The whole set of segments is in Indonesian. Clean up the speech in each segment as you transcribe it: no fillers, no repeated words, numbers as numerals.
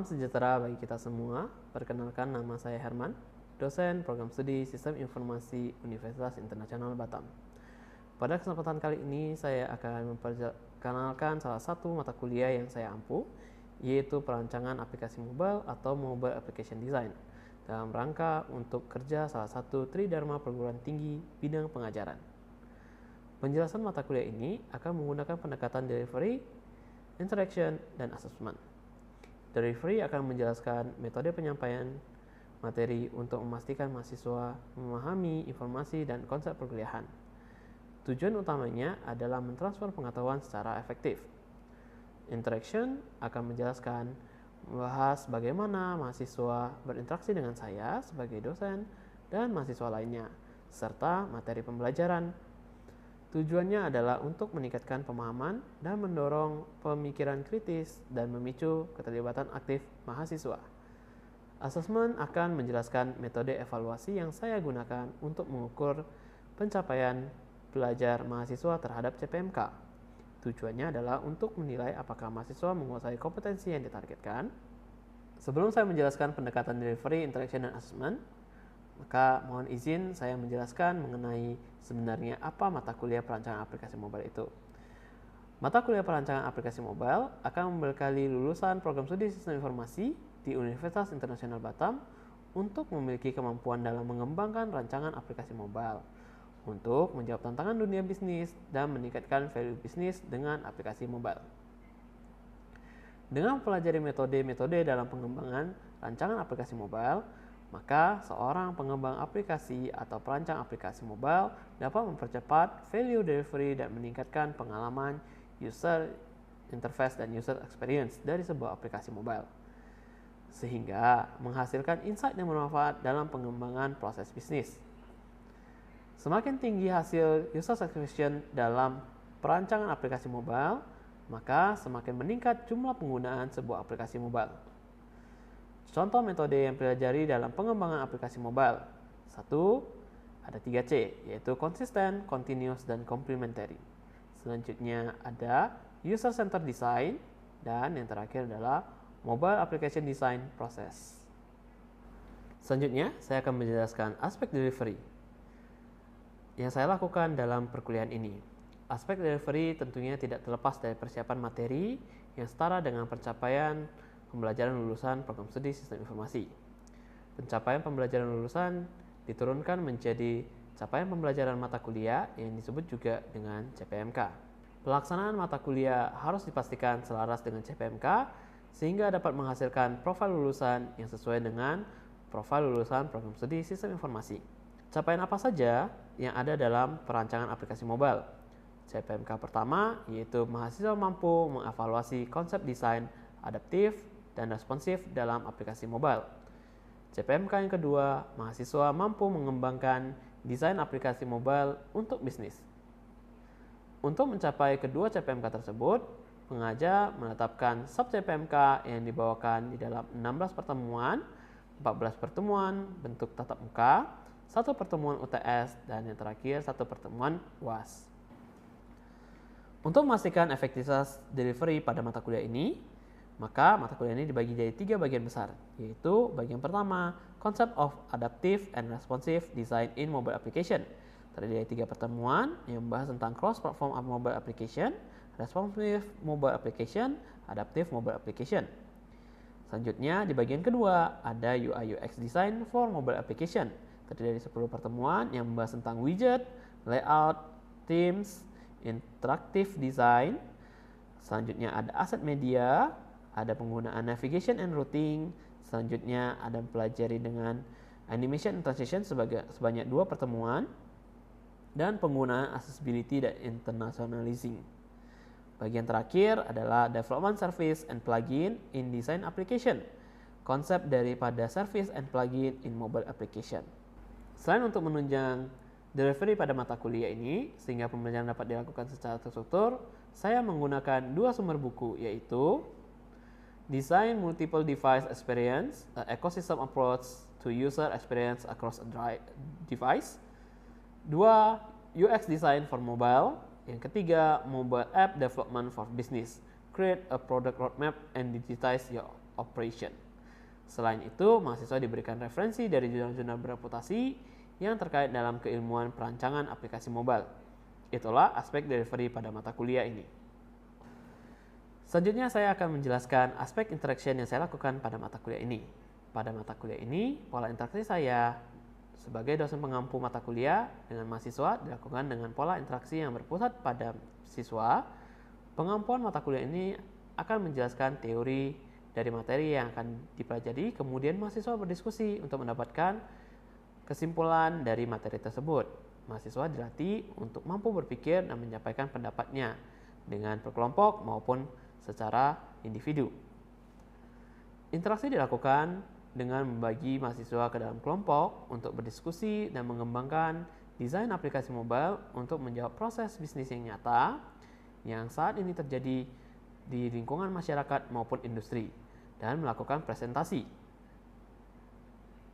sejahtera bagi kita semua. Perkenalkan, nama saya Herman, dosen program studi Sistem Informasi Universitas Internasional Batam. Pada kesempatan kali ini saya akan memperkenalkan salah satu mata kuliah yang saya ampu, yaitu perancangan aplikasi mobile atau Mobile Application Design, dalam rangka untuk kerja salah satu Tridharma perguruan tinggi bidang pengajaran. Penjelasan mata kuliah ini akan menggunakan pendekatan delivery, interaction, dan assessment. Delivery akan menjelaskan metode penyampaian materi untuk memastikan mahasiswa memahami informasi dan konsep perkuliahan. Tujuan utamanya adalah mentransfer pengetahuan secara efektif. Interaction akan menjelaskan membahas bagaimana mahasiswa berinteraksi dengan saya sebagai dosen dan mahasiswa lainnya, serta materi pembelajaran. Tujuannya adalah untuk meningkatkan pemahaman dan mendorong pemikiran kritis dan memicu keterlibatan aktif mahasiswa. Asesmen akan menjelaskan metode evaluasi yang saya gunakan untuk mengukur pencapaian belajar mahasiswa terhadap CPMK. Tujuannya adalah untuk menilai apakah mahasiswa menguasai kompetensi yang ditargetkan. Sebelum saya menjelaskan pendekatan delivery, interaction, dan assessment, maka mohon izin saya menjelaskan mengenai sebenarnya apa mata kuliah perancangan aplikasi mobile itu. Mata kuliah perancangan aplikasi mobile akan membekali lulusan program studi sistem informasi di Universitas Internasional Batam untuk memiliki kemampuan dalam mengembangkan rancangan aplikasi mobile untuk menjawab tantangan dunia bisnis dan meningkatkan value bisnis dengan aplikasi mobile. Dengan mempelajari metode-metode dalam pengembangan rancangan aplikasi mobile, maka seorang pengembang aplikasi atau perancang aplikasi mobile dapat mempercepat value delivery dan meningkatkan pengalaman user interface dan user experience dari sebuah aplikasi mobile, sehingga menghasilkan insight yang bermanfaat dalam pengembangan proses bisnis. Semakin tinggi hasil user satisfaction dalam perancangan aplikasi mobile, maka semakin meningkat jumlah penggunaan sebuah aplikasi mobile. Contoh metode yang dipelajari dalam pengembangan aplikasi mobile. 1. Ada 3C, yaitu konsisten, continuous, dan complementary. Selanjutnya ada user-centered design, dan yang terakhir adalah mobile application design process. Selanjutnya, saya akan menjelaskan aspek delivery yang saya lakukan dalam perkuliahan ini. Aspek delivery tentunya tidak terlepas dari persiapan materi yang setara dengan pencapaian pembelajaran lulusan program studi sistem informasi. Pencapaian pembelajaran lulusan diturunkan menjadi capaian pembelajaran mata kuliah yang disebut juga dengan CPMK. Pelaksanaan mata kuliah harus dipastikan selaras dengan CPMK sehingga dapat menghasilkan profil lulusan yang sesuai dengan profil lulusan program studi sistem informasi. Capaian apa saja yang ada dalam perancangan aplikasi mobile? CPMK pertama yaitu mahasiswa mampu mengevaluasi konsep desain adaptif dan responsif dalam aplikasi mobile. CPMK yang kedua, mahasiswa mampu mengembangkan desain aplikasi mobile untuk bisnis. Untuk mencapai kedua CPMK tersebut, pengajar menetapkan sub-CPMK yang dibawakan di dalam 16 pertemuan, 14 pertemuan bentuk tatap muka, 1 pertemuan UTS, dan yang terakhir 1 pertemuan UAS. Untuk memastikan efektivitas delivery pada mata kuliah ini, maka mata kuliah ini dibagi jadi 3 bagian besar, yaitu bagian pertama, Concept of Adaptive and Responsive Design in Mobile Application. Terdiri dari 3 pertemuan yang membahas tentang Cross-Platform Mobile Application, Responsive Mobile Application, Adaptive Mobile Application. Selanjutnya, di bagian kedua, ada UI UX Design for Mobile Application. Terdiri dari 10 pertemuan yang membahas tentang widget, layout, themes, interactive design. Selanjutnya ada aset media, ada penggunaan navigation and routing. Selanjutnya ada mempelajari dengan animation and transition sebanyak 2 pertemuan. Dan penggunaan accessibility dan internationalizing. Bagian terakhir adalah development service and plugin in design application. Konsep daripada service and plugin in mobile application. Selain untuk menunjang delivery pada mata kuliah ini, sehingga pembelajaran dapat dilakukan secara terstruktur, saya menggunakan 2 sumber buku, yaitu Design Multiple Device Experience, Ecosystem Approach to User Experience Across a Device. 2. UX Design for Mobile. Yang ketiga, Mobile App Development for Business. Create a Product Roadmap and Digitize Your Operation. Selain itu, mahasiswa diberikan referensi dari jurnal-jurnal bereputasi yang terkait dalam keilmuan perancangan aplikasi mobile. Itulah aspek delivery pada mata kuliah ini. Selanjutnya saya akan menjelaskan aspek interaction yang saya lakukan pada mata kuliah ini. Pada mata kuliah ini, pola interaksi saya sebagai dosen pengampu mata kuliah dengan mahasiswa dilakukan dengan pola interaksi yang berpusat pada siswa. Pengampuan mata kuliah ini akan menjelaskan teori dari materi yang akan dipelajari, kemudian mahasiswa berdiskusi untuk mendapatkan kesimpulan dari materi tersebut. Mahasiswa dilatih untuk mampu berpikir dan menyampaikan pendapatnya dengan berkelompok maupun secara individu. Interaksi dilakukan dengan membagi mahasiswa ke dalam kelompok untuk berdiskusi dan mengembangkan desain aplikasi mobile untuk menjawab proses bisnis yang nyata yang saat ini terjadi di lingkungan masyarakat maupun industri, dan melakukan presentasi.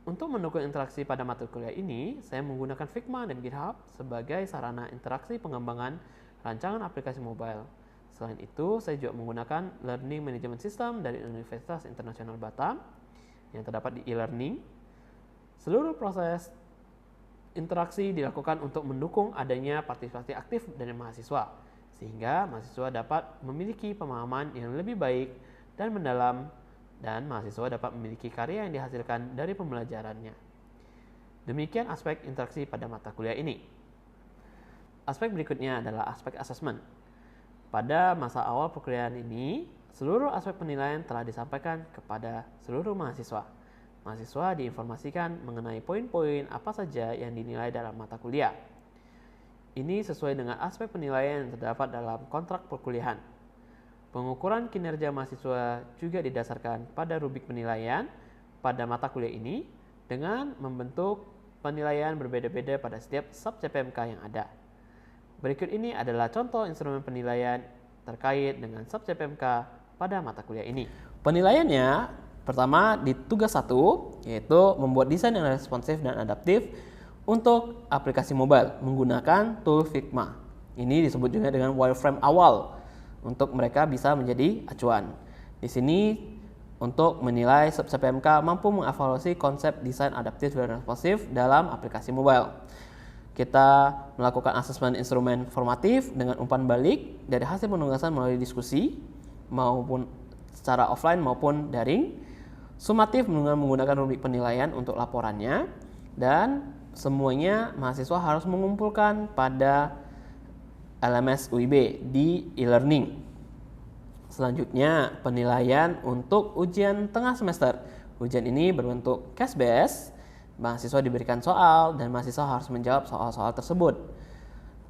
Untuk mendukung interaksi pada mata kuliah ini, saya menggunakan Figma dan GitHub sebagai sarana interaksi pengembangan rancangan aplikasi mobile. Selain itu, saya juga menggunakan Learning Management System dari Universitas Internasional Batam yang terdapat di e-learning. Seluruh proses interaksi dilakukan untuk mendukung adanya partisipasi aktif dari mahasiswa, sehingga mahasiswa dapat memiliki pemahaman yang lebih baik dan mendalam, dan mahasiswa dapat memiliki karya yang dihasilkan dari pembelajarannya. Demikian aspek interaksi pada mata kuliah ini. Aspek berikutnya adalah aspek assessment. Pada masa awal perkuliahan ini, seluruh aspek penilaian telah disampaikan kepada seluruh mahasiswa. Mahasiswa diinformasikan mengenai poin-poin apa saja yang dinilai dalam mata kuliah. Ini sesuai dengan aspek penilaian yang terdapat dalam kontrak perkuliahan. Pengukuran kinerja mahasiswa juga didasarkan pada rubrik penilaian pada mata kuliah ini dengan membentuk penilaian berbeda-beda pada setiap sub CPMK yang ada. Berikut ini adalah contoh instrumen penilaian terkait dengan sub CPMK pada mata kuliah ini. Penilaiannya pertama di tugas 1, yaitu membuat desain yang responsif dan adaptif untuk aplikasi mobile menggunakan tool Figma. Ini disebut juga dengan wireframe awal untuk mereka bisa menjadi acuan. Di sini untuk menilai sub CPMK mampu mengevaluasi konsep desain adaptif dan responsif dalam aplikasi mobile. Kita melakukan asesmen instrumen formatif dengan umpan balik dari hasil penugasan melalui diskusi maupun secara offline maupun daring. Sumatif dengan menggunakan rubrik penilaian untuk laporannya, dan semuanya mahasiswa harus mengumpulkan pada LMS UIB di e-learning. Selanjutnya, penilaian untuk ujian tengah semester. Ujian ini berbentuk case based. Mahasiswa diberikan soal dan mahasiswa harus menjawab soal-soal tersebut.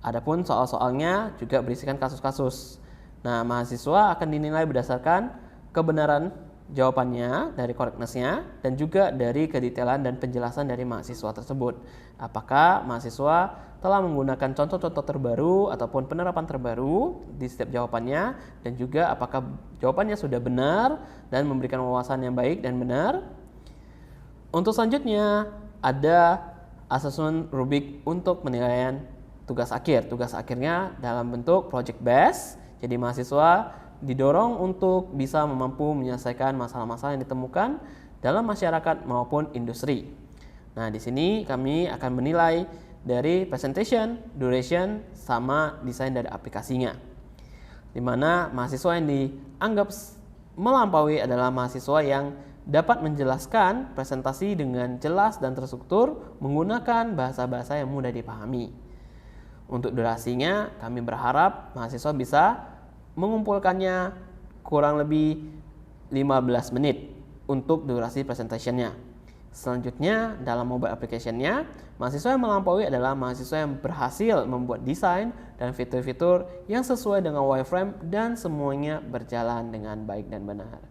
Adapun soal-soalnya juga berisikan kasus-kasus. Nah, mahasiswa akan dinilai berdasarkan kebenaran jawabannya, dari correctness-nya, dan juga dari kedetailan dan penjelasan dari mahasiswa tersebut. Apakah mahasiswa telah menggunakan contoh-contoh terbaru ataupun penerapan terbaru di setiap jawabannya, dan juga apakah jawabannya sudah benar dan memberikan wawasan yang baik dan benar. Untuk selanjutnya ada asesmen rubrik untuk penilaian tugas akhir. Tugas akhirnya dalam bentuk project based. Jadi mahasiswa didorong untuk bisa mampu menyelesaikan masalah-masalah yang ditemukan dalam masyarakat maupun industri. Nah, di sini kami akan menilai dari presentation, duration, sama desain dari aplikasinya. Di mana mahasiswa yang dianggap melampaui adalah mahasiswa yang dapat menjelaskan presentasi dengan jelas dan terstruktur menggunakan bahasa-bahasa yang mudah dipahami. Untuk durasinya, kami berharap mahasiswa bisa mengumpulkannya kurang lebih 15 menit untuk durasi presentationnya. Selanjutnya, dalam mobile application-nya, mahasiswa yang melampaui adalah mahasiswa yang berhasil membuat desain dan fitur-fitur yang sesuai dengan wireframe dan semuanya berjalan dengan baik dan benar.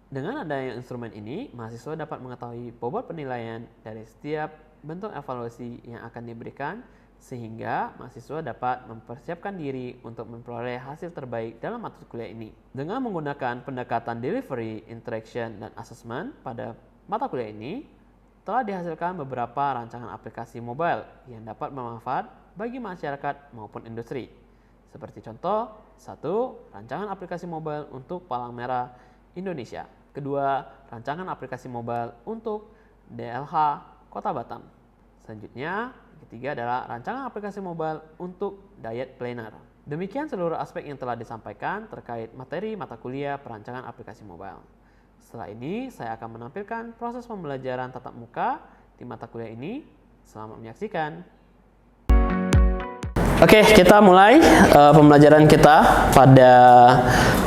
Dengan adanya instrumen ini, mahasiswa dapat mengetahui bobot penilaian dari setiap bentuk evaluasi yang akan diberikan, sehingga mahasiswa dapat mempersiapkan diri untuk memperoleh hasil terbaik dalam mata kuliah ini. Dengan menggunakan pendekatan delivery, interaction, dan assessment pada mata kuliah ini, telah dihasilkan beberapa rancangan aplikasi mobile yang dapat bermanfaat bagi masyarakat maupun industri. Seperti contoh, 1. Rancangan aplikasi mobile untuk Palang Merah Indonesia. Kedua, rancangan aplikasi mobile untuk DLH Kota Batam. Selanjutnya, ketiga adalah rancangan aplikasi mobile untuk diet planner. Demikian seluruh aspek yang telah disampaikan terkait materi mata kuliah perancangan aplikasi mobile. Setelah ini, saya akan menampilkan proses pembelajaran tatap muka di mata kuliah ini. Selamat menyaksikan. Oke, kita mulai pembelajaran kita pada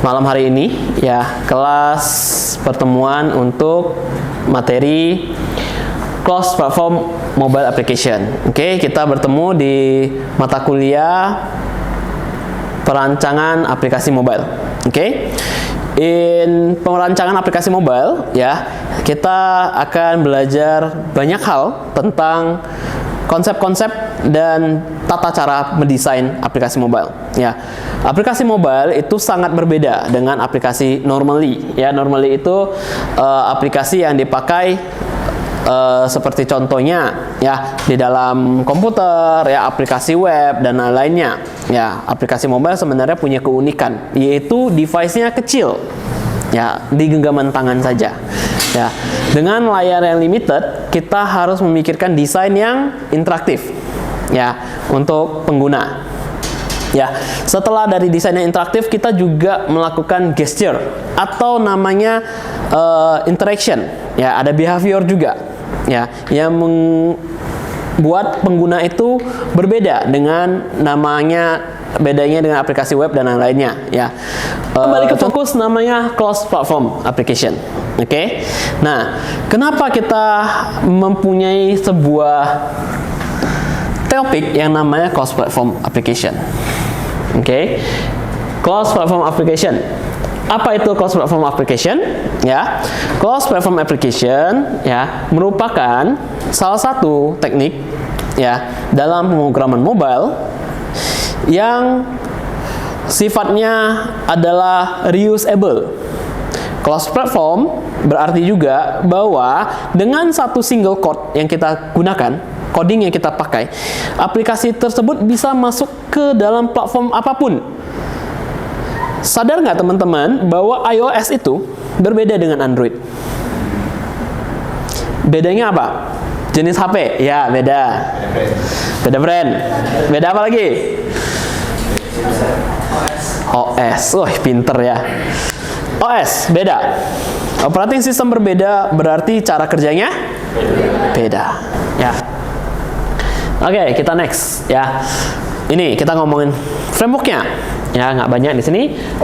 malam hari ini, ya, kelas pertemuan untuk materi Cross Platform Mobile Application. Oke, kita bertemu di mata kuliah perancangan aplikasi mobile. Oke, in perancangan aplikasi mobile, ya, kita akan belajar banyak hal tentang konsep-konsep dan tata cara mendesain aplikasi mobile. Ya, aplikasi mobile itu sangat berbeda dengan aplikasi normally. Ya, normally itu aplikasi yang dipakai seperti contohnya, ya, di dalam komputer, ya, aplikasi web dan lain-lainnya. Ya, aplikasi mobile sebenarnya punya keunikan, yaitu device-nya kecil, ya, di genggaman tangan saja. Ya, dengan layar yang limited, kita harus memikirkan desain yang interaktif, ya, untuk pengguna. Ya, setelah dari desain yang interaktif, kita juga melakukan gesture atau namanya interaction. Ya, ada behavior juga, ya, yang membuat pengguna itu berbeda dengan bedanya dengan aplikasi web dan lain-lainnya, ya. Kembali ke fokus namanya cross platform application. Oke. Nah, kenapa kita mempunyai sebuah topik yang namanya cross platform application? Oke. Cross platform application. Apa itu cross platform application? Ya, cross platform application, ya, merupakan salah satu teknik, ya, dalam pemrograman mobile yang sifatnya adalah reusable. Cross platform berarti juga bahwa dengan satu single code yang kita gunakan, coding yang kita pakai, aplikasi tersebut bisa masuk ke dalam platform apapun. Sadar nggak teman-teman bahwa iOS itu berbeda dengan Android? Bedanya apa? Jenis HP? Ya, beda. Beda brand. Beda apa lagi? OS. Wah, pinter ya. OS beda. Operating system berbeda, berarti cara kerjanya beda. Ya. Oke, kita next, ya. Ini kita ngomongin frameworknya. Ya, nggak banyak di sini.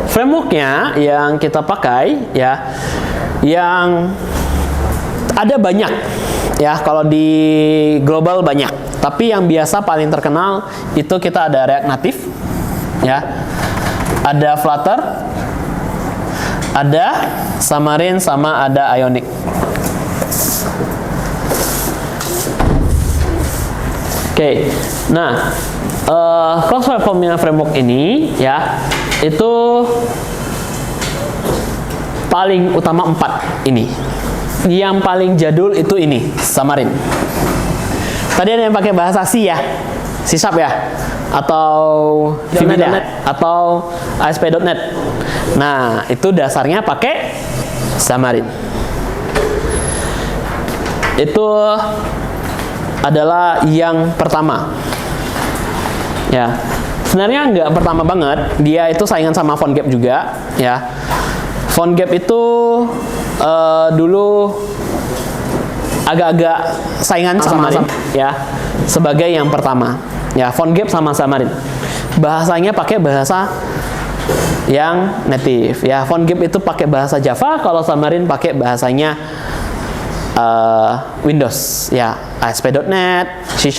Frameworknya yang kita pakai, ya, yang ada banyak, ya. Kalau di global banyak, tapi yang biasa paling terkenal itu kita ada React Native, ya, ada Flutter, ada Xamarin, sama ada Ionic. Oke, nah, cross platformnya framework ini, ya, itu paling utama 4 ini. Yang paling jadul itu ini, Xamarin. Tadi ada yang pakai bahasa C, ya, C# ya, atau VB.NET atau ASP.NET. Nah, itu dasarnya pakai Xamarin. Itu adalah yang pertama. Ya, sebenarnya nggak pertama banget. Dia itu saingan sama PhoneGap juga, ya. PhoneGap itu dulu agak-agak saingan sama Xamarin, ya, sebagai yang pertama. Ya, PhoneGap sama Xamarin. Bahasanya pakai bahasa yang native, ya. PhoneGap itu pakai bahasa Java, kalau Xamarin pakai bahasanya Windows, ya, ASP.NET, C#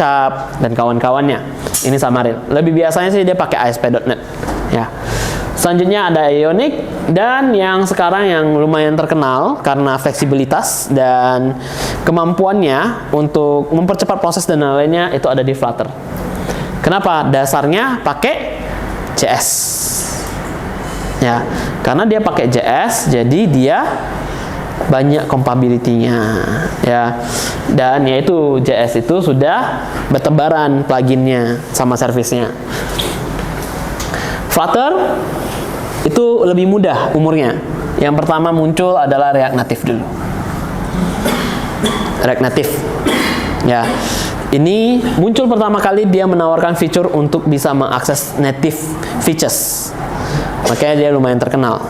dan kawan-kawannya. Ini Xamarin. Lebih biasanya sih dia pakai ASP.NET, ya. Selanjutnya ada Ionic, dan yang sekarang yang lumayan terkenal karena fleksibilitas dan kemampuannya untuk mempercepat proses dan lainnya itu ada di Flutter. Kenapa? Dasarnya pakai JS. Ya, karena dia pakai JS, jadi dia banyak compatibility-nya, ya. Dan yaitu JS itu sudah bertebaran pluginnya sama servisnya. Flutter itu lebih mudah umurnya. Yang pertama muncul adalah React Native dulu. React Native. Ya. Ini muncul pertama kali dia menawarkan fitur untuk bisa mengakses native features. Makanya dia lumayan terkenal.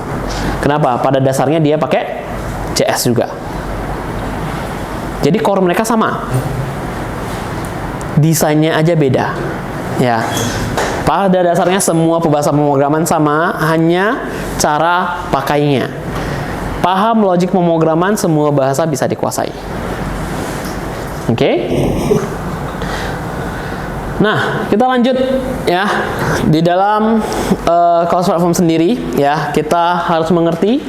Kenapa? Pada dasarnya dia pakai JS juga. Jadi core mereka sama. Desainnya aja beda. Ya. Pada dasarnya semua bahasa pemrograman sama, hanya cara pakainya. Paham logik pemrograman, semua bahasa bisa dikuasai. Oke? Nah, kita lanjut ya. Di dalam cross platform sendiri ya, kita harus mengerti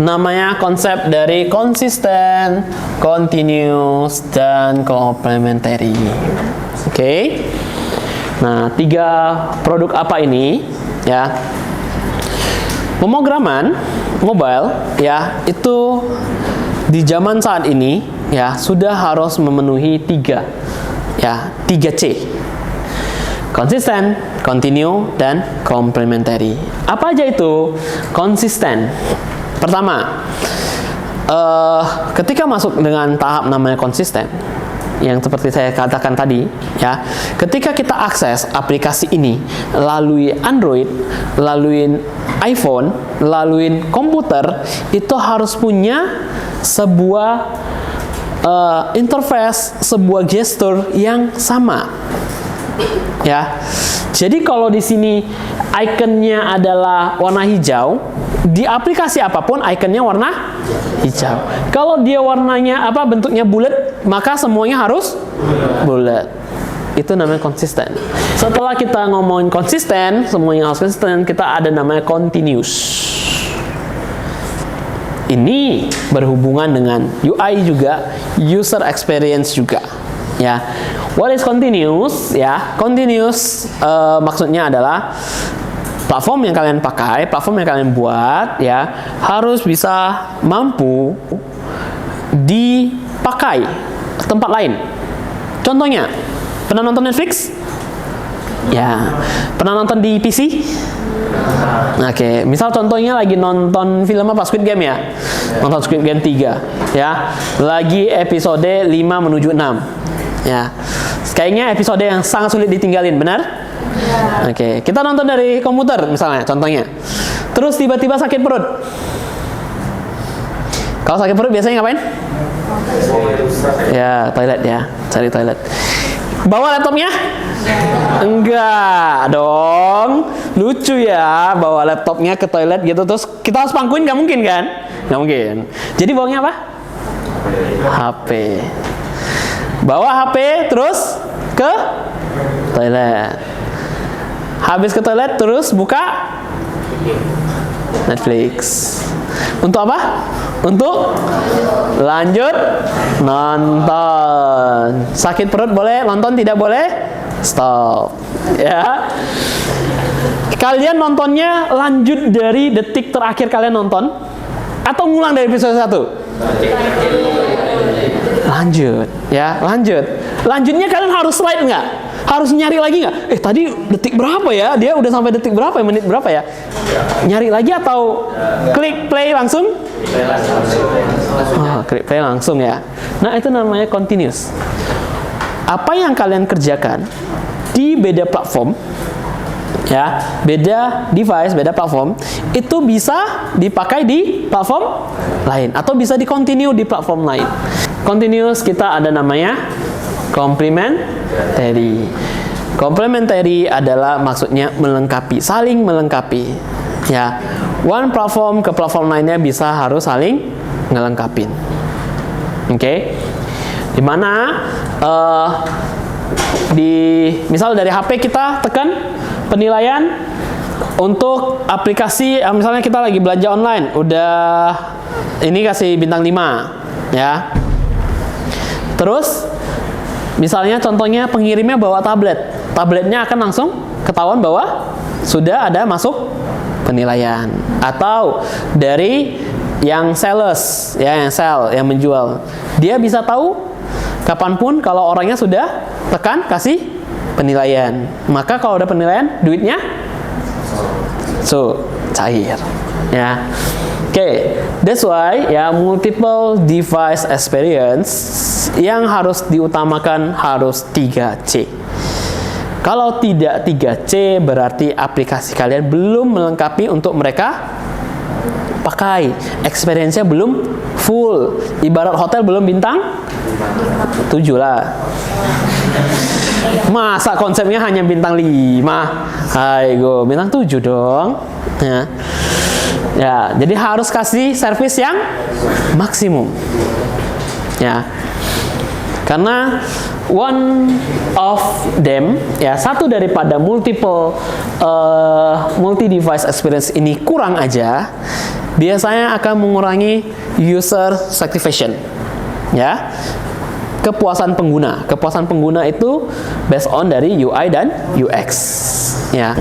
namanya konsep dari konsisten, continuous, dan complementary. Oke. Nah, 3 produk apa ini ya? Pemrograman mobile ya, itu di zaman saat ini ya sudah harus memenuhi 3C. Konsisten, continue, dan complementary. Apa aja itu? Konsisten. Pertama, ketika masuk dengan tahap namanya konsisten, yang seperti saya katakan tadi, ya, ketika kita akses aplikasi ini lalui Android, lalui iPhone, lalui komputer, itu harus punya sebuah interface, sebuah gestur yang sama. Ya, jadi kalau di sini ikonnya adalah warna hijau, di aplikasi apapun ikonnya warna hijau. Kalau dia warnanya bentuknya bulat, maka semuanya harus bulat. Itu namanya konsisten. Setelah kita ngomongin konsisten, semuanya harus konsisten, kita ada namanya continuous. Ini berhubungan dengan UI juga, user experience juga. Ya, what is continuous? Ya, continuous maksudnya adalah platform yang kalian pakai, platform yang kalian buat, ya, harus bisa mampu dipakai tempat lain. Contohnya, pernah nonton Netflix? Ya, pernah nonton di PC? Oke, misal contohnya lagi nonton film apa? Squid Game ya? Nonton Squid Game 3, ya. Lagi episode 5 menuju 6. Ya, kayaknya episode yang sangat sulit ditinggalin, benar? Ya. Oke, kita nonton dari komputer misalnya, contohnya. Terus tiba-tiba sakit perut. Kalau sakit perut biasanya ngapain? Ya, toilet ya, cari toilet. Bawa laptopnya? Enggak dong, lucu ya, bawa laptopnya ke toilet gitu, terus kita harus pangkuin, nggak mungkin kan? Nggak mungkin. Jadi bawanya apa? HP. Bawa HP terus ke toilet. Habis ke toilet terus buka Netflix. Untuk apa? Untuk lanjut nonton. Sakit perut boleh, nonton tidak boleh? Stop. Ya. Kalian nontonnya lanjut dari detik terakhir kalian nonton atau ngulang dari episode 1? Lanjut, ya, lanjut. Lanjutnya kalian harus slide nggak? Harus nyari lagi nggak? Tadi detik berapa ya? Dia udah sampai detik berapa ya? Menit berapa ya? Nyari lagi atau klik play langsung? Oh, klik play langsung ya. Nah, itu namanya continuous. Apa yang kalian kerjakan di beda platform, ya, beda device, beda platform, itu bisa dipakai di platform lain atau bisa di-continue di platform lain. Continuous kita ada namanya complementary. Complementary adalah maksudnya melengkapi, saling melengkapi. Ya, one platform ke platform lainnya bisa harus saling ngelengkapin. Oke, dimana misal dari HP kita tekan penilaian untuk aplikasi, misalnya kita lagi belanja online, udah ini kasih bintang 5, ya. Terus misalnya contohnya pengirimnya bawa tablet, tabletnya akan langsung ketahuan bahwa sudah ada masuk penilaian. Atau dari yang sales, ya, yang sell, yang menjual, dia bisa tahu kapanpun kalau orangnya sudah tekan kasih penilaian. Maka kalau ada penilaian, duitnya cair, ya. That's why ya multiple device experience yang harus diutamakan harus 3C. Kalau tidak 3C berarti aplikasi kalian belum melengkapi untuk mereka pakai. Experience-nya belum full. Ibarat hotel belum bintang 7 lah. Masa konsepnya hanya bintang 5? Ayo, bintang 7 dong. Ya, jadi harus kasih servis yang maksimum. Ya. Karena one of them, ya satu daripada multiple multi device experience ini kurang aja, biasanya akan mengurangi user satisfaction. Ya. Kepuasan pengguna. Kepuasan pengguna itu based on dari UI dan UX. Ya.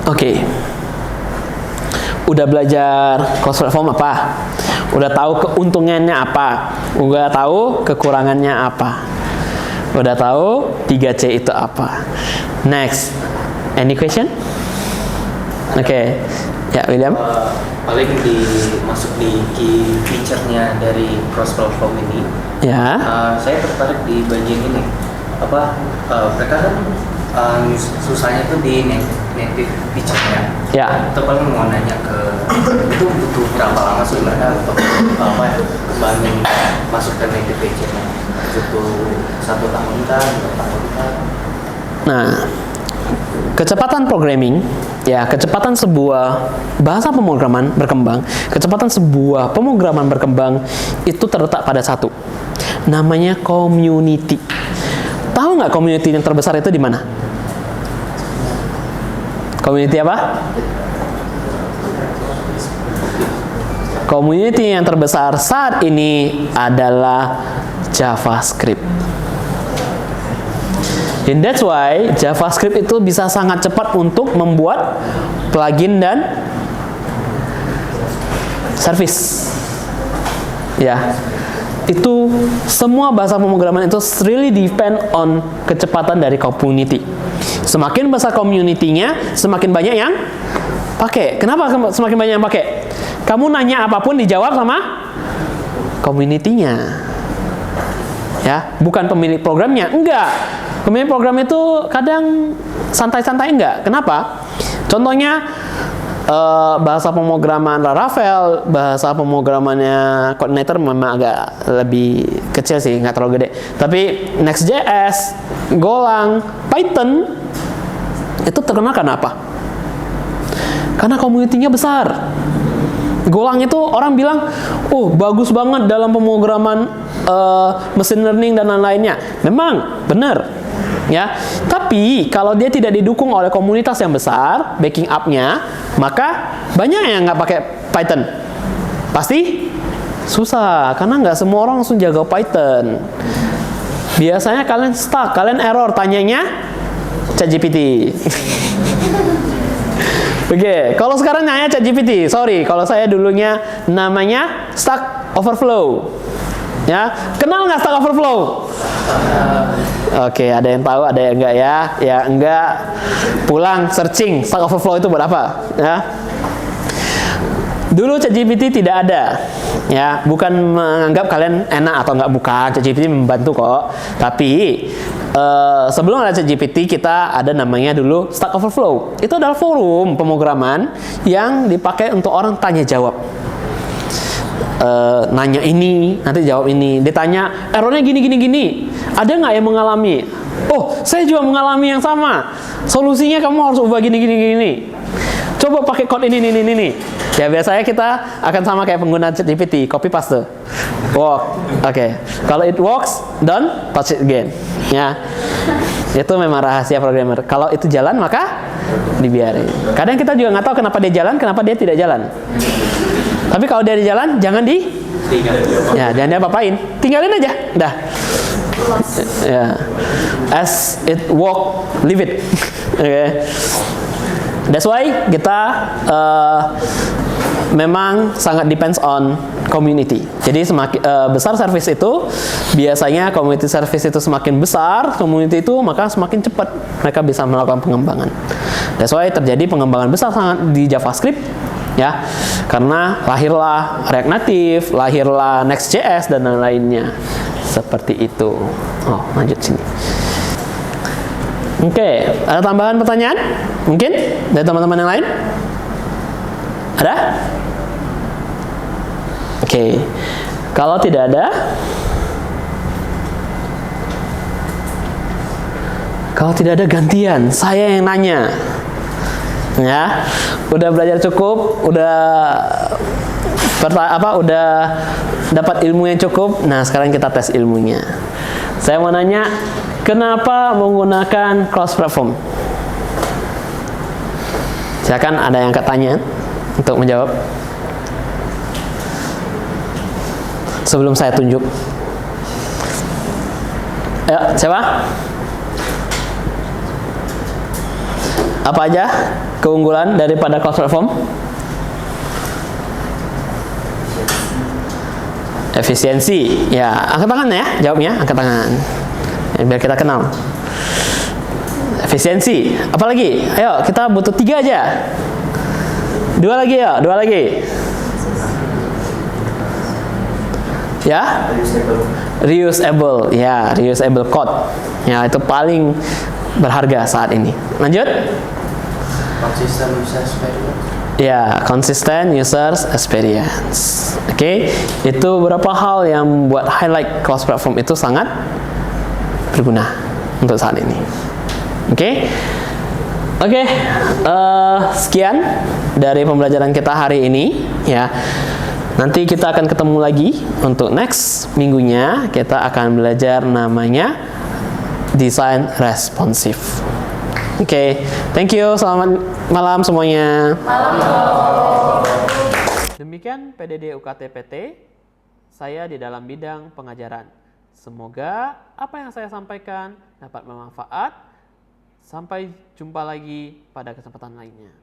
Oke. Udah belajar cross platform apa? Udah tahu keuntungannya apa? Udah tahu kekurangannya apa? Udah tahu 3C itu apa? Next. Any question? Oke. Ya, William. Paling masuk di key feature-nya dari cross platform ini. Ya. Saya tertarik di bagian ini. Mereka kan susahnya tuh di native feature-nya. Ya. Itu paling mau nanya itu butuh berapa lama sih mereka untuk kembangin masuk ke native feature-nya? Butuh 1 tahun kah, 2 tahun kah? Nah, kecepatan programming, ya kecepatan sebuah bahasa pemrograman berkembang, kecepatan sebuah pemrograman berkembang itu terletak pada satu, namanya community. Tahu nggak community yang terbesar itu di mana? Community apa? Community yang terbesar saat ini adalah JavaScript. And that's why JavaScript itu bisa sangat cepat untuk membuat plugin dan service. Ya. Itu semua bahasa pemrograman itu really depend on kecepatan dari community. Semakin besar community-nya, semakin banyak yang pakai. Kenapa semakin banyak yang pakai? Kamu nanya apapun dijawab sama community-nya. Ya, bukan pemilik programnya. Enggak. Pemilik program itu kadang santai-santai enggak. Kenapa? Contohnya bahasa pemrograman Laravel, bahasa pemrogramannya Coordinator memang agak lebih kecil sih, nggak terlalu gede. Tapi Next.js, Golang, Python itu terkenal karena apa? Karena community-nya besar. Golang itu orang bilang, oh bagus banget dalam pemrograman machine learning dan lain-lainnya. Memang benar. Ya, tapi kalau dia tidak didukung oleh komunitas yang besar, backing up-nya, maka banyak yang nggak pakai Python. Pasti susah, karena nggak semua orang langsung jago Python. Biasanya kalian stuck, kalian error, tanyanya ChatGPT. Oke, kalau sekarang nanya ChatGPT, sorry, kalau saya dulunya namanya Stack Overflow. Ya, kenal nggak Stack Overflow? Oke, ada yang tahu, ada yang enggak ya? Ya enggak, pulang searching Stack Overflow itu buat apa? Ya. Dulu ChatGPT tidak ada, ya, bukan menganggap kalian enak atau enggak, bukan. ChatGPT membantu kok. Tapi sebelum ada ChatGPT kita ada namanya dulu Stack Overflow. Itu adalah forum pemrograman yang dipakai untuk orang tanya jawab. Nanya ini, nanti jawab ini. Ditanya, errornya gini. Ada nggak yang mengalami? Oh, saya juga mengalami yang sama. Solusinya kamu harus ubah gini. Coba pakai code ini. Ya biasanya kita akan sama kayak pengguna ChatGPT, copy paste. Work. Oke. Kalau it works, don't touch it again. Ya. Itu memang rahasia programmer. Kalau itu jalan maka dibiarin. Kadang kita juga nggak tahu kenapa dia jalan, kenapa dia tidak jalan. Tapi kalau dia di jalan, jangan ya, jangan diapa-apain. Tinggalin aja. Dah. Ya. As it walk, leave it. Oke. That's why kita memang sangat depends on community. Jadi semakin besar service itu, biasanya community service itu semakin besar, community itu maka semakin cepat mereka bisa melakukan pengembangan. That's why terjadi pengembangan besar sangat di JavaScript ya, karena lahirlah React Native, lahirlah Next.js dan lain-lainnya seperti itu. Oh, lanjut sini. Oke, ada tambahan pertanyaan mungkin dari teman-teman yang lain? Ada? Oke, kalau tidak ada, gantian saya yang nanya. Ya, udah belajar cukup, udah dapat ilmu yang cukup. Nah, sekarang kita tes ilmunya. Saya mau nanya, kenapa menggunakan cross platform? Silakan, ada yang angkat tangan untuk menjawab sebelum saya tunjuk. Ayo, siapa? Apa aja keunggulan daripada cross platform? Efisiensi. Ya, angkat tangan ya, jawabnya, angkat tangan. Ya, biar kita kenal. Efisiensi. Apa lagi? Ayo, kita butuh 3 aja. 2 lagi ya, 2 lagi. Ya? Reusable. Ya, reusable code. Ya, itu paling berharga saat ini. Lanjut. Consistent user experience. Ya, consistent user experience. Oke, itu beberapa hal yang membuat highlight cross platform itu sangat berguna untuk saat ini. Oke, sekian dari pembelajaran kita hari ini. Ya, nanti kita akan ketemu lagi untuk next minggunya. Kita akan belajar namanya desain responsif. Oke, thank you. Selamat malam semuanya. Demikian PDD UKT PT, saya di dalam bidang pengajaran. Semoga apa yang saya sampaikan dapat bermanfaat. Sampai jumpa lagi pada kesempatan lainnya.